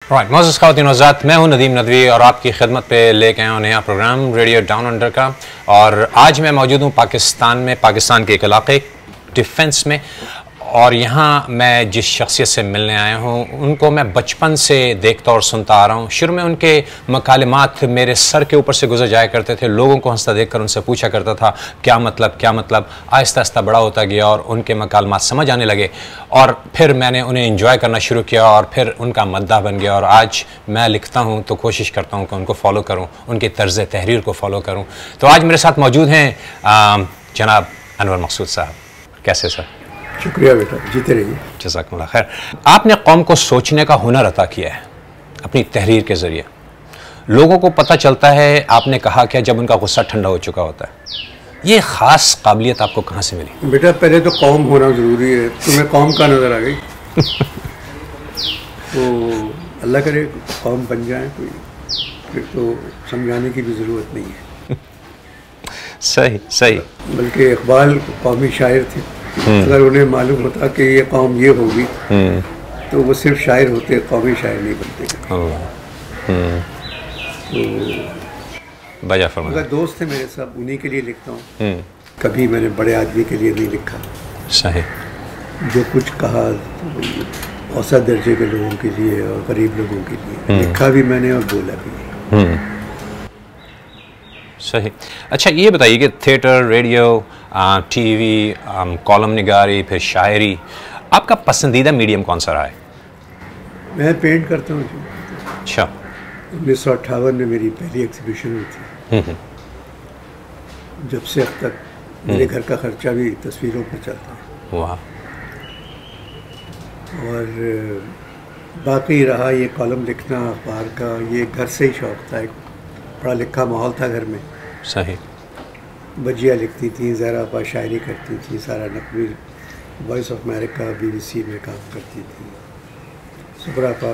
Right मोअज़्ज़ज़ ख़वातीन हज़रात, मैं हूं नदीम नदवी और आपकी खिदमत पे लेके आया हूं नया प्रोग्राम रेडियो डाउन अंडर का। और आज मैं मौजूद हूं पाकिस्तान में, पाकिस्तान के एक इलाके डिफेंस में। और यहाँ मैं जिस शख्सियत से मिलने आया हूँ उनको मैं बचपन से देखता और सुनता आ रहा हूँ। शुरू में उनके मकालमात मेरे सर के ऊपर से गुजर जाया करते थे। लोगों को हंसता देखकर उनसे पूछा करता था क्या मतलब क्या मतलब। आहिस्ता आहिस्ता बड़ा होता गया और उनके मकालमात समझ आने लगे और फिर मैंने उन्हें इंजॉय करना शुरू किया और फिर उनका मद्दाह बन गया। और आज मैं लिखता हूँ तो कोशिश करता हूँ कि उनको फॉलो करूँ, उनकी तर्ज़ तहरीर को फॉलो करूँ। तो आज मेरे साथ मौजूद हैं जनाब अनवर मकसूद साहब। कैसे सर? शुक्रिया बेटा, जीते रहिए। जज़ाकल्लाह खैर। आपने कौम को सोचने का हुनर अता किया है अपनी तहरीर के ज़रिए। लोगों को पता चलता है, आपने कहा क्या, जब उनका गुस्सा ठंडा हो चुका होता है। ये ख़ास काबिलियत आपको कहाँ से मिली? बेटा पहले तो कौम होना ज़रूरी है। तुम्हें कौम का नज़र आ गई तो अल्लाह करे कौम बन जाए कोई, फिर तो समझाने की भी ज़रूरत नहीं है। सही सही। बल्कि इकबाल कौमी शायर थे। अगर उन्हें मालूम होता कि ये कौम ये होगी तो वो सिर्फ शायर होते, कौमी शायर नहीं बनते। बजा फरमा। अगर दोस्त थे मेरे साथ, उन्हीं के लिए लिखता हूँ। कभी मैंने बड़े आदमी के लिए नहीं लिखा। सही। जो कुछ कहा तो औसत दर्जे के लोगों के लिए और गरीब लोगों के लिए लिखा भी मैंने और बोला भी। सही। अच्छा ये बताइए कि थिएटर, रेडियो, टीवी, कॉलम निगारी, फिर शायरी, आपका पसंदीदा मीडियम कौन सा रहा है? मैं पेंट करता हूँ। अच्छा। 1958 में मेरी पहली एग्जीबिशन हुई थी। जब से अब तक मेरे घर का खर्चा भी तस्वीरों पर चलता है। वाह। और बाकी रहा ये कॉलम लिखना, अखबार का, ये घर से ही शौक़ था। एक पढ़ा लिखा माहौल था घर में। सही। बजिया लिखती थी, ज़हरा आपा शायरी करती थी, सारा Naqvi voice of America BBC में काम करती थी, सुबरा आपा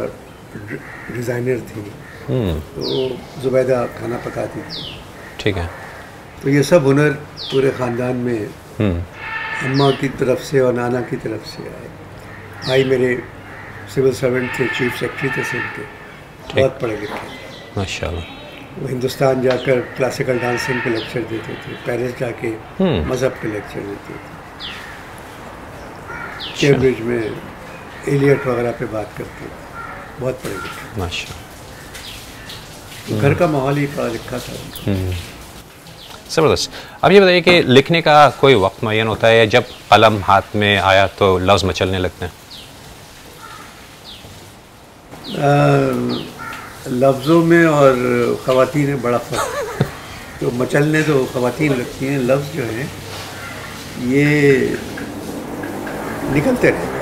डिज़ाइनर थी, तो जुबैदा खाना पकाती थी। ठीक है। तो ये सब हुनर पूरे ख़ानदान में अम्मा की तरफ से और नाना की तरफ से आए। भाई मेरे सिविल सर्वेंट थे, चीफ सेक्रेटरी थे सिंध के, बहुत पढ़े लिखे माशाल्लाह। वो हिंदुस्तान जाकर क्लासिकल डांसिंग पे लेक्चर देते थे, पेरिस जाके मज़हब पे लेक्चर देते थे, कैम्ब्रिज में एलियट वगैरह पे बात करते थे, बहुत पढ़े लिखे माशाल्लाह। तो घर का माहौल ही पढ़ा लिखा था। ज़बरदस्त। अब ये बताइए कि लिखने का कोई वक्त मुअय्यन होता है या जब कलम हाथ में आया तो लफ्ज़ मचलने लगते हैं? लफ्ज़ों में और ख़वातीन में बड़ा फ़र्क। तो मचलने तो ख़वातीन लगती हैं, लफ्ज़ जो हैं ये निकलते रहते हैं।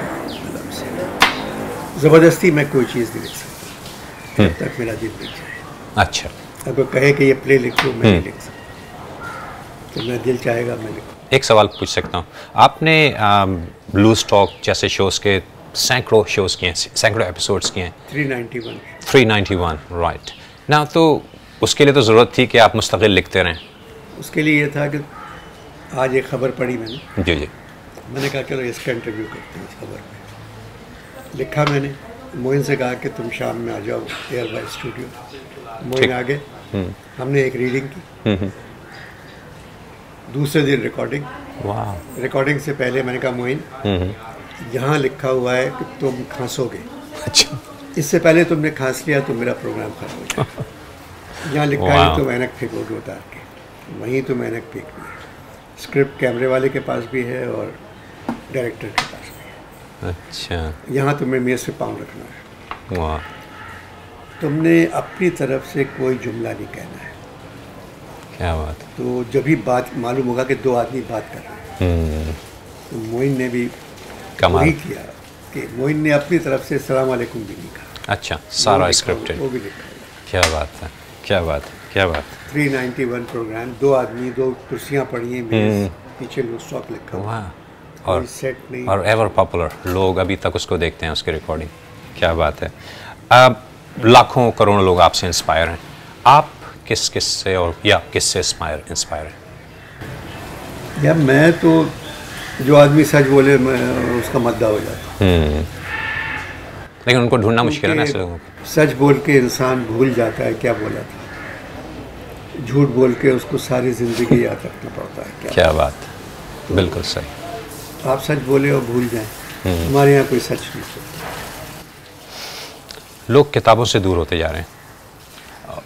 ज़बरदस्ती मैं कोई चीज़ नहीं लिख सकता जब तक मेरा दिल लिख जाए। अच्छा। अगर कहे कि ये प्ले लिख दो, मैं नहीं लिख सकता, तो मेरा दिल चाहेगा मैं लिखूँ। एक सवाल पूछ सकता हूँ? आपने ब्लू स्टॉक जैसे शोज़ के सैकड़ों शोज़ किए हैं, सैकड़ों एपिसोड्स किए हैं। 391 राइट ना। तो उसके लिए तो ज़रूरत थी कि आप मुस्तकिल लिखते रहें। उसके लिए ये था कि आज एक ख़बर पढ़ी मैंने। जी जी। मैंने कहा चलो इसका इंटरव्यू करते हैं इस खबर पे। लिखा मैंने, मोइन से कहा कि तुम शाम में आ जाओ एयर बाय स्टूडियो। मोइन आ गए, हमने एक रीडिंग की, दूसरे दिन रिकॉर्डिंग। वाह। रिकॉर्डिंग से पहले मैंने कहा मोइन यहाँ लिखा हुआ है कि तुम खांसोगे। अच्छा। इससे पहले तुमने खांस लिया तो मेरा प्रोग्राम खराब हो जाएगा। यहाँ लिखा है तुम ऐनक फेंकोगे उतार के, वहीं तुम ऐनक फेंकनी है। स्क्रिप्ट कैमरे वाले के पास भी है और डायरेक्टर के पास भी है। अच्छा। यहाँ तुम्हें मेज़ पे पाँव रखना है। वाह। तुमने अपनी तरफ से कोई जुमला नहीं कहना है। क्या बात। तो जब भी बात मालूम होगा कि दो आदमी बात कर रहे हैं। तो मोइन ने भी वही किया कि मोइन ने अपनी तरफ से अस्सलाम वालेकुम भी नहीं कहा। अच्छा, सारा स्क्रिप्टेड। वो भी लिखा। क्या बात है, क्या बात है, क्या बात। 391 प्रोग्राम, दो आदमी, दो कुर्सियाँ पड़ी हैं, मेज़, पीछे लो स्टॉक लिखा हुआ। और सेट नहीं, और एवर पॉपुलर, लोग अभी तक उसको देखते हैं, उसकी रिकॉर्डिंग। क्या बात है। अब लाखों करोड़ों लोग आपसे इंस्पायर हैं। आप किस किस से और या किससे इंस्पायर हैं? या मैं तो जो आदमी सच बोले मैं उसका मद्दा हो जाता हूँ। लेकिन उनको ढूंढना मुश्किल है ना ऐसे लोगों को। सच बोल के इंसान भूल जाता है क्या बोला था, झूठ बोल के उसको सारी ज़िंदगी याद रखना पड़ता है। क्या बात, बिल्कुल सही। आप सच बोले और भूल जाएं, हमारे यहाँ कोई सच नहीं बोलता। लोग किताबों से दूर होते जा रहे हैं,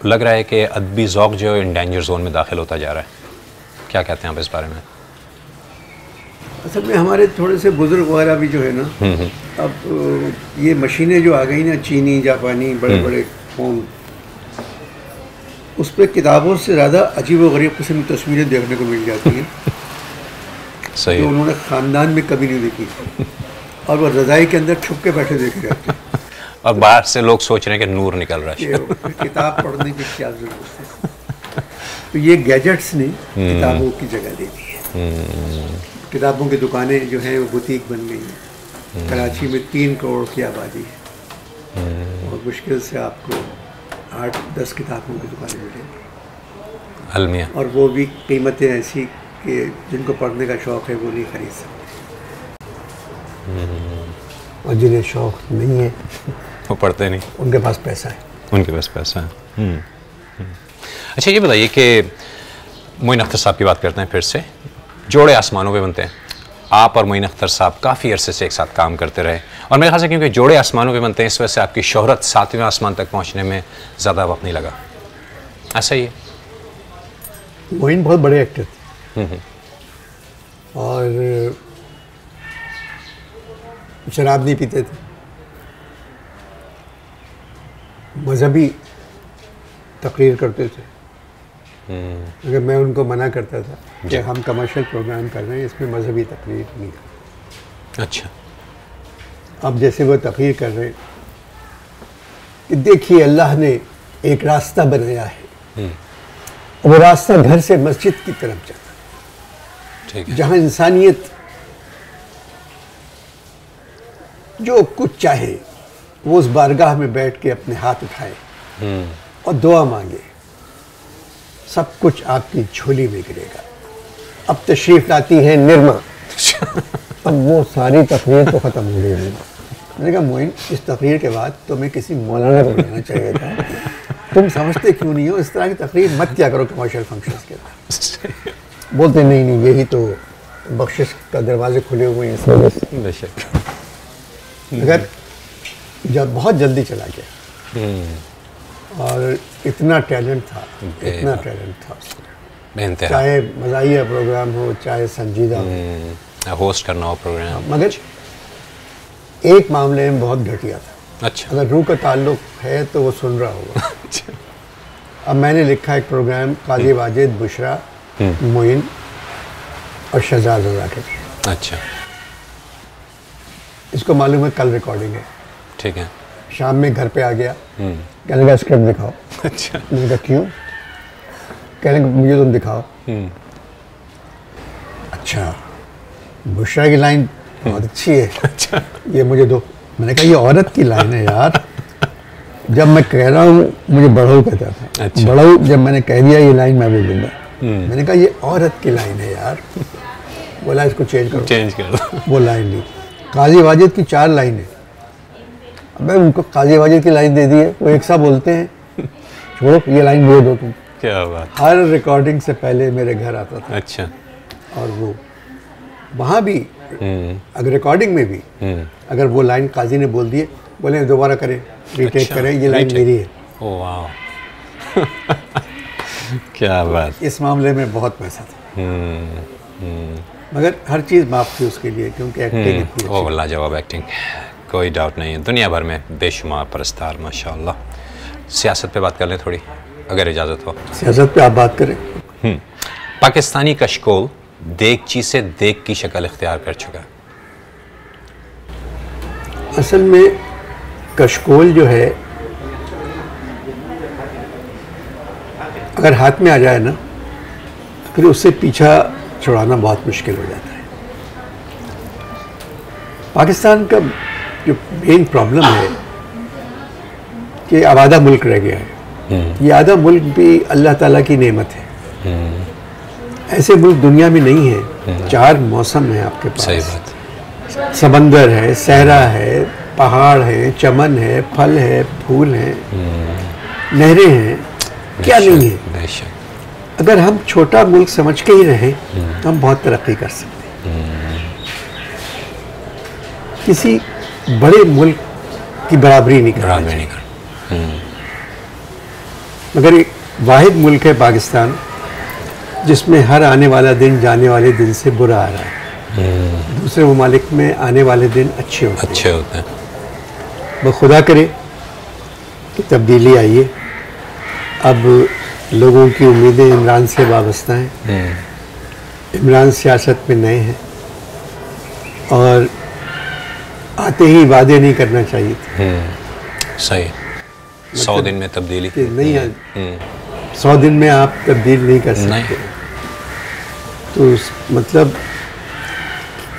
लग रहा है कि अदबी ज़ौक़ जो इन डेंजर जोन में दाखिल होता जा रहा है, क्या कहते हैं आप इस बारे में? असल में हमारे थोड़े से बुजुर्ग वगैरह भी जो है ना, अब ये मशीनें जो आ गई ना, चीनी जापानी बड़े बड़े फ़ोन, उस पर किताबों से ज़्यादा अजीब व गरीब किस्म की तस्वीरें देखने को मिल जाती हैं सही जो उन्होंने ख़ानदान में कभी नहीं देखी, और वो रज़ाई के अंदर छुप के बैठे देखे जाते हैं। और बाहर से लोग सोच रहे हैं कि नूर निकल रहा है। किताब पढ़ने की क्या ज़रूरत है? तो ये गैजेट्स ने किताबों की जगह ले ली है। किताबों की दुकानें जो हैं वो बुटीक बन गई हैं। कराची में 3 करोड़ की आबादी है और मुश्किल से आपको 8-10 किताबों की दुकानें मिलेंगी, अलमिया, और वो भी कीमतें ऐसी कि जिनको पढ़ने का शौक़ है वो नहीं खरीद सकते, और जिन्हें शौक़ नहीं है वो पढ़ते नहीं, उनके पास पैसा है। उनके पास पैसा है। अच्छा ये बताइए कि मोइन अख्तर साहब की बात करते हैं फिर से। जोड़े आसमानों पे बनते हैं, आप और मोइन अख्तर साहब काफ़ी अरसे से एक साथ काम करते रहे, और मेरे ख्याल से क्योंकि जोड़े आसमानों पे बनते हैं इस वजह से आपकी शोहरत 7वें आसमान तक पहुंचने में ज़्यादा वक्त नहीं लगा, ऐसा ही है? मोइन बहुत बड़े एक्टर थे और शराब नहीं पीते थे, मजहबी तकरीर करते थे। अगर मैं उनको मना करता था कि हम कमर्शियल प्रोग्राम कर रहे हैं, इसमें मजहबी तकरीर नहीं कर। अच्छा, अब जैसे वो तकरीर कर रहे हैं कि देखिए अल्लाह ने एक रास्ता बनाया है, वो रास्ता घर से मस्जिद की तरफ जाता है, ठीक है, जहाँ इंसानियत जो कुछ चाहे वो उस बारगाह में बैठ के अपने हाथ उठाए और दुआ मांगे, सब कुछ आपकी झोली में गिरेगा। अब तशरीफ लाती है निर्मा। अब वो सारी तकरीर तो ख़त्म हो गई। मैंने कहा मोइन, इस तकरीर के बाद तुम्हें किसी मौलाना को लेना चाहिए था, तुम समझते क्यों नहीं हो, इस तरह की तकरीर मत क्या करो कमर्शियल फंक्शंस के बाद। बोलते नहीं नहीं, यही तो बख्शिश का दरवाजे खुले हुए हैं इस वजह से। बेशक, अगर जब बहुत जल्दी चला गया और इतना टैलेंट था, इतना टैलेंट था उसमें, चाहे मज़ाहिया प्रोग्राम हो, चाहे संजीदा हो, होस्ट करना हो प्रोग्राम, मगर एक मामले में बहुत घटिया था। अच्छा, अगर रूह का ताल्लुक है तो वो सुन रहा होगा। अच्छा, अब मैंने लिखा एक प्रोग्राम काजी वाजिद, बुशरा, मोइन और शहजाद रज़ा के। अच्छा, इसको मालूम है कल रिकॉर्डिंग है, ठीक है, शाम में घर पे आ गया, कहने लगा स्क्रिप्ट दिखाओ। अच्छा, मैंने कहा क्यों? कहने लगा मुझे तुम दिखाओ। अच्छा, बुशरा की लाइन बहुत अच्छी है, अच्छा, ये मुझे दो। मैंने कहा ये औरत की लाइन है यार, जब मैं कह रहा हूँ मुझे बढ़ऊ कहता था। अच्छा, बढ़ऊ जब मैंने कह दिया ये लाइन मैं बोलूँगा। मैंने कहा ये औरत की लाइन है यार, बोला इसको चेंज करो, चेंज कर दो। वो लाइन ली। काजी वाजिद की 4 लाइनें, अबे उनको काजी वाजिद की लाइन दे दी है, वो एक सा बोलते हैं, छोड़ो ये लाइन बोल दो तुम। क्या बात, हर रिकॉर्डिंग से पहले मेरे घर आता था। अच्छा, और वो वहाँ भी अगर रिकॉर्डिंग में भी अगर वो लाइन काजी ने बोल दिए, बोले दोबारा करें, रीटेक अच्छा, करें, ये लाइन मेरी है। ओ वाह, क्या बात, इस मामले में बहुत पैसा था, मगर हर चीज़ माफ थी उसके लिए, क्योंकि एक्टिंग इतनी ओ लाजवाब एक्टिंग, कोई डाउट नहीं है। दुनिया भर में बेशुमार परस्तार माशाल्लाह। सियासत पे बात कर लें थोड़ी, अगर इजाज़त हो। सियासत पे आप बात करें। पाकिस्तानी कशकोल देगची से देग की शक्ल इख्तियार कर चुका है। असल में कशकोल जो है अगर हाथ में आ जाए ना, तो फिर उससे पीछा छुड़ाना बहुत मुश्किल हो जाता है। पाकिस्तान का जो मेन प्रॉब्लम है कि आबादा मुल्क रह गया है। ये आधा मुल्क भी अल्लाह ताला की नेमत है। ऐसे मुल्क दुनिया में नहीं है। 4 मौसम है आपके पास, सही बात, समंदर है, सहरा है, पहाड़ है, चमन है, फल है, फूल हैं, नहरें हैं, क्या नहीं है। बेशक। अगर हम छोटा मुल्क समझ के ही रहें तो हम बहुत तरक्की कर सकते हैं। किसी बड़े मुल्क की बराबरी नहीं करना चाहिए। मगर एक वाहिद मुल्क है पाकिस्तान जिसमें हर आने वाला दिन जाने वाले दिन से बुरा आ रहा है। दूसरे ममालिक में आने वाले दिन अच्छे होते हैं। वो खुदा करे कि तब्दीली आइए। अब लोगों की उम्मीदें इमरान से वाबस्ता हैं। इमरान सियासत में नए हैं और आते ही वादे नहीं करना चाहिए थे। सही। 100 दिन में तब्दीली नहीं है। 100 दिन में आप तब्दील नहीं कर सकते। तो मतलब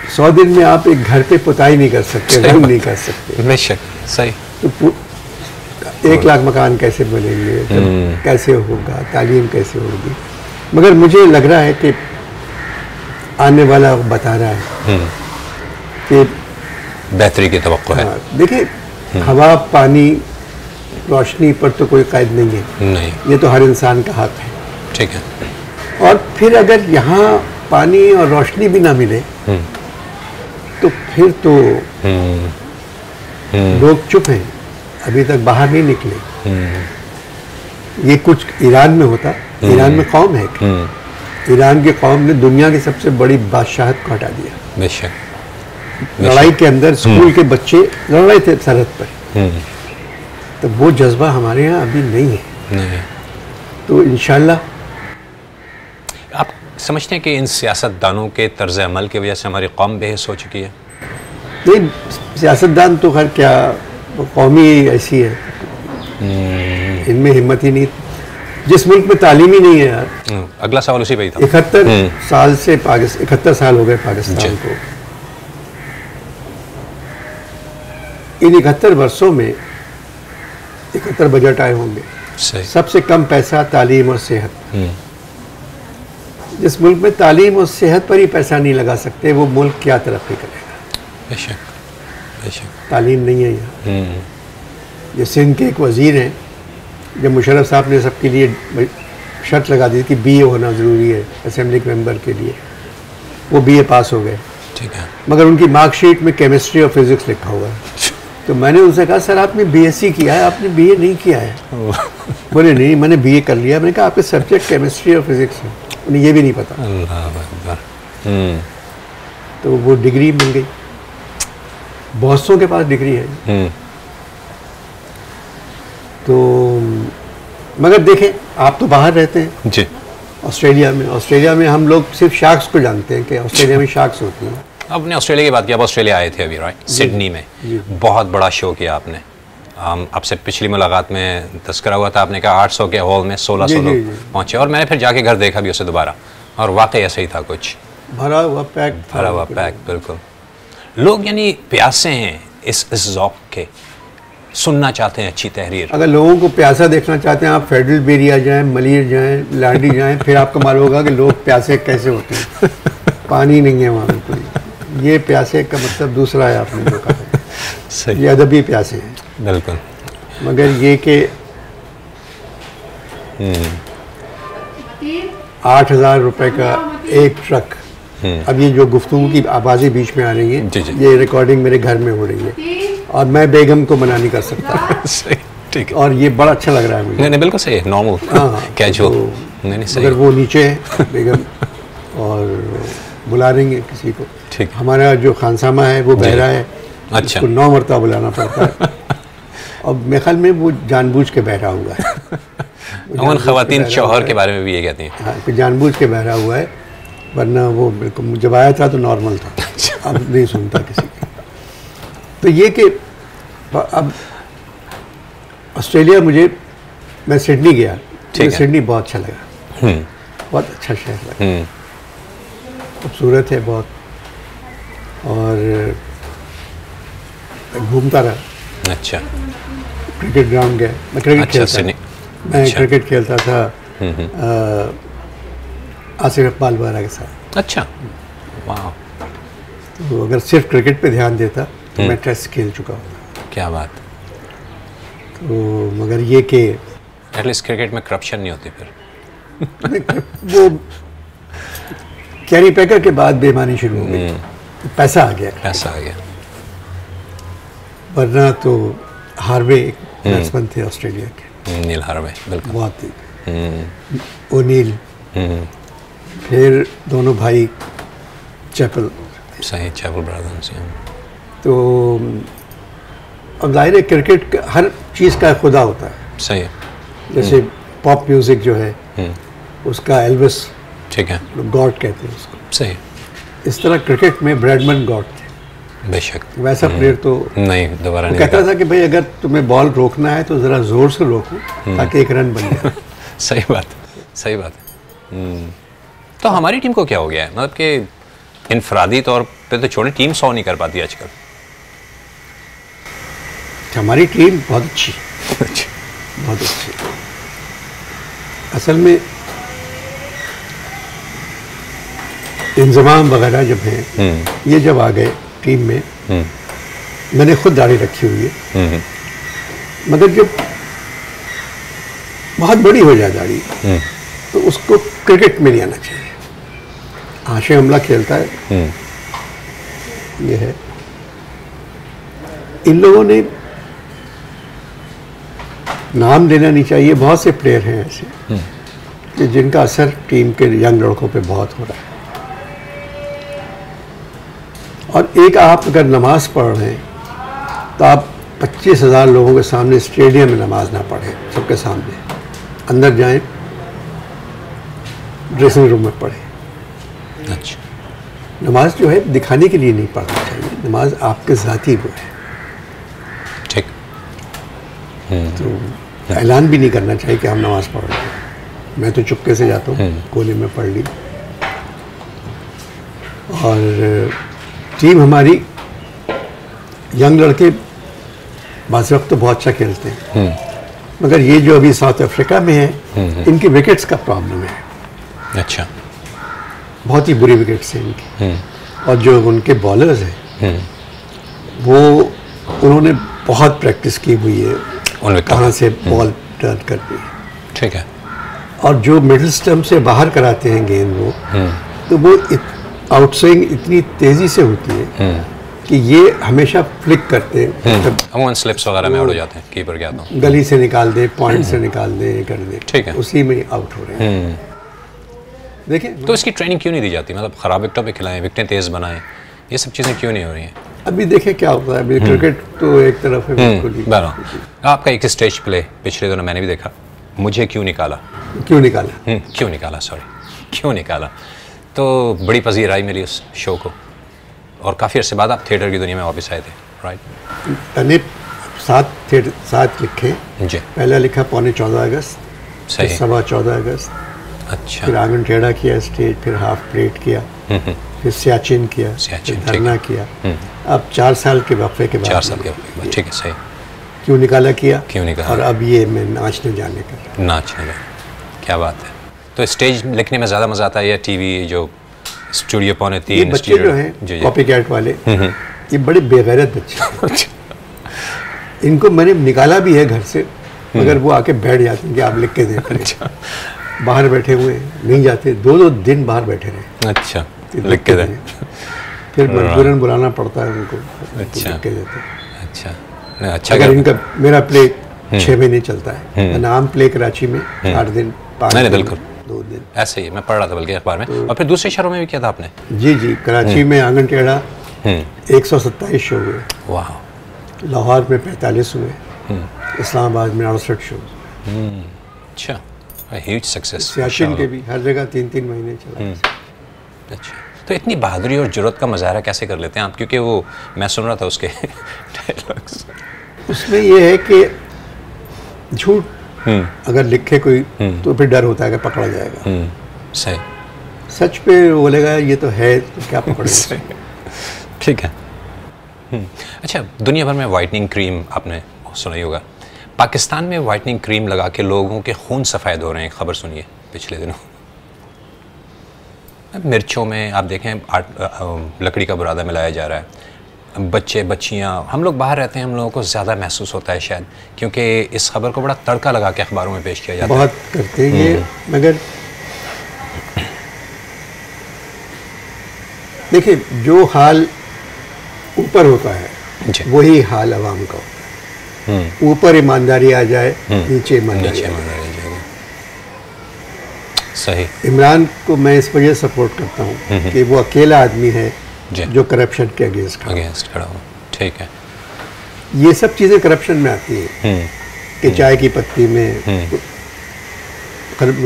100 दिन में आप एक घर पे पुताई नहीं कर सकते, रंग नहीं कर सकते। बेशक सही। तो 1 लाख मकान कैसे बनेंगे, कैसे होगा, तालीम कैसे होगी। मगर मुझे लग रहा है कि आने वाला बता रहा है कि बेहतरी की तवक्को है। देखिए हवा, पानी, रोशनी पर तो कोई कैद नहीं है। नहीं। ये तो हर इंसान का हक है। ठीक है। और फिर अगर यहाँ पानी और रोशनी भी ना मिले तो फिर तो लोग चुप हैं, अभी तक बाहर नहीं निकले। ये कुछ ईरान में होता। ईरान में कौम है कि ईरान की कौम ने दुनिया की सबसे बड़ी बादशाहत को हटा दिया। बेशक। लड़ाई के अंदर स्कूल के बच्चे लड़ रहे थे सरहद पर। तो वो जज्बा हमारे यहाँ अभी नहीं है। नहीं। तो इंशाल्लाह। आप समझते हैं कि इन सियासतदानों के तर्ज अमल की वजह से हमारी कौम बेहिस हो चुकी है? नहीं, सियासतदान तो खैर क्या, कौमी ऐसी है, इनमें हिम्मत ही नहीं। जिस मुल्क में तालीम ही नहीं है यार। अगला सवाल उसी पे ही था। 71 साल से 71 साल हो गए पाकिस्तान को। इन 71 वर्षों में 71 बजट आए होंगे। सबसे कम पैसा तालीम और सेहत। जिस मुल्क में तालीम और सेहत पर ही पैसा नहीं लगा सकते, वो मुल्क क्या तरक्की करेगा। बेशक। तालीम नहीं है यहाँ। ये सिंध के एक वजीर हैं, जब मुशर्रफ साहब ने सबके लिए शर्त लगा दी कि BA होना ज़रूरी है असेंबली मेंबर के लिए, वो BA पास हो गए। ठीक है। मगर उनकी मार्कशीट में केमिस्ट्री और फिजिक्स लिखा हुआ है। तो मैंने उनसे कहा सर आपने BSc किया है, आपने BA नहीं किया है। बोले नहीं मैंने BA कर लिया। मैंने कहा आपके सब्जेक्ट केमिस्ट्री और फिजिक्स है। उन्हें ये भी नहीं पता। अल्लाह अकबर। तो वो डिग्री मिल गई। बहुतों के पास डिग्री है। तो मगर देखें, आप तो बाहर रहते हैं जी। ऑस्ट्रेलिया में हम लोग सिर्फ शार्क्स को जानते हैं कि ऑस्ट्रेलिया में शार्क्स होती हैं। आपने ऑस्ट्रेलिया की बात की, आप ऑस्ट्रेलिया आए थे अभी, राइट? सिडनी में बहुत बड़ा शो किया आपने। आपसे पिछली मुलाकात में तस्करा हुआ था, आपने कहा 800 के हॉल में 1600 लोग पहुंचे। और मैंने फिर जाके घर देखा भी उसे दोबारा, और वाकई ऐसा ही था। कुछ भरा हुआ पैक। बिल्कुल। लोग यानी प्यासे हैं इस ज़ौक़ के, सुनना चाहते हैं अच्छी तहरीर। अगर लोगों को प्यासा देखना चाहते हैं, आप फेडरल बेरिया जाएं, मलिर जाएं, लाडी जाएं, फिर आपको मालूम होगा कि लोग प्यासे कैसे होते हैं। पानी नहीं है वहाँ बिल्कुल। ये प्यासे का मतलब दूसरा है, आपने जो कहा सही। ये अदबी प्यासे हैं। बिल्कुल। मगर ये कि 8,000 रुपए का एक ट्रक। अब ये जो गुफ्तगू की आवाज़ें बीच में आ रही हैं, ये रिकॉर्डिंग मेरे घर में हो रही है और मैं बेगम को मना नहीं कर सकता। सही। ठीक है। और ये बड़ा अच्छा लग रहा है मुझे। नहीं बिल्कुल सही है, नॉर्मल कैजुअल। नहीं सही। अगर वो नीचे है बेगम और बुला देंगे किसी को। ठीक। हमारा जो खानसामा है वो बहरा है। अच्छा। उसको 9 मरतबा बुलाना पड़ता है। और मेरे ख्याल में वो जानबूझ के बहरा हुआ है। उन ख़वातीन शौहर के बारे में भी ये कहती हैं। हाँ, जानबूझ के बहरा हुआ है, वरना वो बिल्कुल जब आया था तो नॉर्मल था। अब नहीं सुनता किसी की। तो ये कि अब ऑस्ट्रेलिया मैं सिडनी गया। मुझे सिडनी बहुत अच्छा लगा। बहुत अच्छा शहर लगा। खूबसूरत है बहुत। और घूमता रहा। अच्छा। क्रिकेट ग्राउंड गया। मैं क्रिकेट खेलता था आसिफ इकबाल वगैरह के साथ। अच्छा। वाह। तो अगर सिर्फ क्रिकेट पे ध्यान देता तो मैं टेस्ट खेल चुका हूँ। क्या बात। तो मगर ये कि एटलीस्ट क्रिकेट में करप्शन नहीं होती फिर। वो कैरी पैकर के बाद बेईमानी शुरू हो गई, तो पैसा आ गया। पैसा आ गया। वरना तो हार्वे एक बैट्समैन थे ऑस्ट्रेलिया के, नील हार्वे, बिल्कुल। बहुत ही ओनील, फिर दोनों भाई चैपल। सही, चैपल ब्रदर्स। तो अब जाहिर है क्रिकेट का हर चीज़ का खुदा होता है। सही है। जैसे पॉप म्यूजिक जो है उसका एल्विस, ठीक है, गॉड कहते हैं उसको। सही। इस तरह क्रिकेट में ब्रैडमैन गॉड थे। बेशक। वैसा प्लेयर तो नहीं, दोबारा नहीं कहता था कि भाई अगर तुम्हें बॉल रोकना है तो ज़रा ज़ोर से रोको ताकि एक रन बन जाए। सही बात, सही बात। तो हमारी टीम को क्या हो गया है, मतलब कि इनफरादी तौर पे तो छोड़े, टीम 100 नहीं कर पाती आजकल। हमारी टीम बहुत अच्छी, बहुत अच्छी। असल में इंजमाम वगैरह जब हैं, ये जब आ गए टीम में, मैंने खुद दाढ़ी रखी हुई है, मगर जब बहुत बड़ी हो जाए दाढ़ी तो उसको क्रिकेट में नहीं आना चाहिए। आशिम अमला खेलता है, ये है। इन लोगों ने नाम देना नहीं चाहिए, बहुत से प्लेयर हैं ऐसे कि जिनका असर टीम के यंग लड़कों पे बहुत हो रहा है। और एक आप अगर नमाज पढ़ रहे हैं तो आप 25,000 लोगों के सामने स्टेडियम में नमाज ना पढ़ें, सबके सामने अंदर जाएं, ड्रेसिंग रूम में पढ़ें। अच्छा। नमाज जो है दिखाने के लिए नहीं पढ़ना चाहिए, नमाज आपके ज़ाती वो है। ठीक। तो ऐलान भी नहीं करना चाहिए कि हम नमाज पढ़ रहे हैं। मैं तो चुपके से जाता हूँ, कोने में पढ़ ली। और टीम हमारी यंग लड़के बाज़ वक्त तो बहुत अच्छा खेलते हैं, मगर ये जो अभी साउथ अफ्रीका में है, इनकी विकेट्स का प्रॉब्लम है। अच्छा। बहुत ही बुरी विकेट्स हैं इनकी। और जो उनके बॉलर्स हैं वो उन्होंने बहुत प्रैक्टिस की हुई है कहाँ से बॉल टर्न करनी है। ठीक है। और जो मिडिल स्टंप से बाहर कराते हैं गेंद वो, तो वो आउटस्विंग इतनी तेज़ी से होती है कि ये हमेशा फ्लिक करते हैं। अमूमन स्लिप्स वगैरह में आउट हो जाते हैं, कीपर क्या तो गली से निकाल दे, पॉइंट से निकाल दे, कर दे। ठीक है। उसी में आउट हो रहे हैं। देखिए, तो इसकी ट्रेनिंग क्यों नहीं दी जाती, मतलब ख़राब विकेटों पे खिलाएं, विकेटें तेज़ बनाएं, ये सब चीज़ें क्यों नहीं हो रही हैं? अभी देखें क्या होता है। अभी क्रिकेट तो एक तरफ है बिल्कुल ही। आपका एक स्टेज प्ले पिछले दिनों मैंने भी देखा, मुझे क्यों निकाला। क्यों निकाला? क्यों निकाला, सॉरी, क्यों निकाला। तो बड़ी पसीर आई मेरी उस शो को, और काफ़ी अर्से बाद आप थिएटर की दुनिया में वापस आए थे, राइट? मैंने 7 लिखे जी। पहला लिखा 14 अगस्त, सही, 14 अगस्त। अच्छा। फिर आंगन टेढ़ा किया स्टेज, फिर हाफ प्लेट किया, फिर सियाचिन किया, फिर धरना किया। अब 4 साल के वक्फे के बाद 4 साल के बाद, ठीक है, सही। क्यों निकाला किया, क्यों निकाला, और अब ये मैं नाचने जाने का। नाचने का, क्या बात है। तो स्टेज लिखने में ज़्यादा मज़ा आता है या टीवी जो स्टूडियो 2:45? ये बच्चे जो हैं कॉपी कैट वाले, ये बड़े बेगैरत बच्चे। इनको मैंने निकाला भी है घर से, मगर वो आके बैठ जाते हैं कि आप लिख के दें। अच्छा। बाहर बैठे हुए नहीं जाते, 2 दिन बाहर बैठे रहे। अच्छा, लिख के दें। फिर मजबूरन बुलाना पड़ता है उनको। अच्छा, लिख के देते हैं। अच्छा, अच्छा। अगर इनका मेरा प्ले 6 महीने चलता है, नाम प्ले कराची में 8 दिन, 5 दिन, बिल्कुल 2 दिन ऐसे ही मैं पढ़ रहा था बल्कि अखबार में। और फिर दूसरे शहरों में भी किया था आपने? जी, कराची में आंगन टेढ़ा 127 शो हुए, वाह। लाहौर में 45 हुए, इस्लामाबाद में 68 शो। अच्छा, ह्यूज सक्सेस। सियाचिन के भी हर जगह 3-3 महीने चला। अच्छा, तो इतनी बहादुरी और जुर्रत का मुजाहरा कैसे कर लेते हैं आप? क्योंकि वो मैं सुन रहा था उसके डायलॉग्स, उसमें ये है कि झूठ अगर लिखे कोई तो फिर डर होता है कि पकड़ा जाएगा। सही। सच पे बोलेगा ये तो है, तो क्या पकड़ेगा। ठीक है। अच्छा, दुनिया भर में वाइटनिंग क्रीम आपने सुना ही होगा। पाकिस्तान में वाइटनिंग क्रीम लगा के लोगों के खून सफ़ेद हो रहे हैं, खबर सुनिए पिछले दिनों। मिर्चों में आप देखें लकड़ी का बुरादा मिलाया जा रहा है। बच्चे बच्चियाँ, हम लोग बाहर रहते हैं, हम लोगों को ज़्यादा महसूस होता है शायद, क्योंकि इस खबर को बड़ा तड़का लगा के अखबारों में पेश किया जाता है। बहुत करते हैं ये, मगर देखिए जो हाल ऊपर होता है वही हाल अवाम का होता है। ऊपर ईमानदारी आ जाए, नीचे ईमानदारी आ जाए। सही। इमरान को मैं इस वजह सपोर्ट करता हूँ कि वो अकेला आदमी है जो करप्शन के अगेंस्ट खड़ा हो। ठीक है। ये सब चीज़ें करप्शन में आती हैं कि चाय की पत्ती में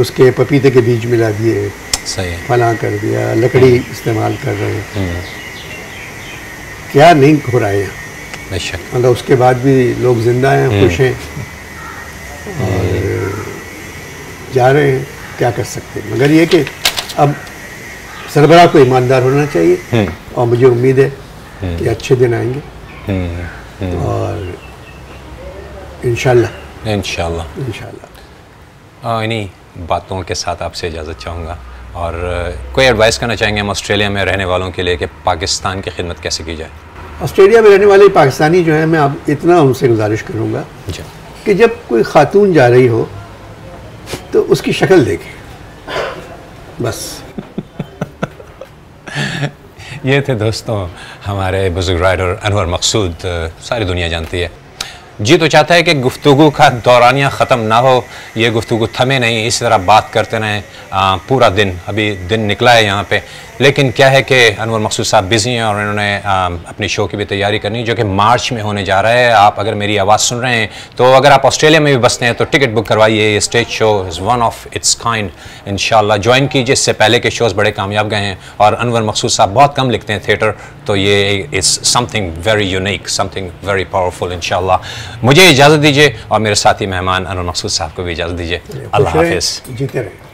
उसके पपीते के बीज मिला दिए, सही है, फला कर दिया, लकड़ी इस्तेमाल कर रहे हैं। क्या नहीं हो रहा है यहाँ, बेशक। मतलब उसके बाद भी लोग जिंदा हैं, खुश हैं और जा रहे हैं। क्या कर सकते हैं, मगर ये कि अब सरबराह को ईमानदार होना चाहिए और मुझे उम्मीद है कि अच्छे दिन आएंगे और इंशाल्लाह इन्हीं बातों के साथ आपसे इजाज़त चाहूँगा। और कोई एडवाइस करना चाहेंगे हम ऑस्ट्रेलिया में रहने वालों के लिए कि पाकिस्तान की खिदमत कैसे की जाए? ऑस्ट्रेलिया में रहने वाले पाकिस्तानी जो है, मैं अब इतना उनसे गुजारिश करूँगा कि जब कोई खातून जा रही हो तो उसकी शक्ल देखें बस। ये थे दोस्तों हमारे बुजुर्ग राइटर अनवर मकसूद। सारी दुनिया जानती है, जी तो चाहता है कि गुफ्तगू का दौरानिया ख़त्म ना हो, ये गुफ्तगू थमे नहीं, इसी तरह बात करते रहें पूरा दिन। अभी दिन निकला है यहाँ पे, लेकिन क्या है कि अनवर मकसूद साहब बिज़ी हैं और इन्होंने अपनी शो की भी तैयारी करनी है जो कि मार्च में होने जा रहा है। आप अगर मेरी आवाज़ सुन रहे हैं तो अगर आप ऑस्ट्रेलिया में भी बसते हैं तो टिकट बुक करवाइए। ये stage show is one of its kind, इंशाल्लाह ज्वाइन कीजिए। इससे पहले के शोज़ बड़े कामयाब गए हैं और अनवर मकसूद साहब बहुत कम लिखते हैं थिएटर, तो ये is something very unique, something very powerful इंशाल्लाह। मुझे इजाज़त दीजिए और मेरे साथी मेहमान अनवर मकसूद साहब को भी इजाज़त दीजिए। अल्लाह हाफिज़। जीते रहे।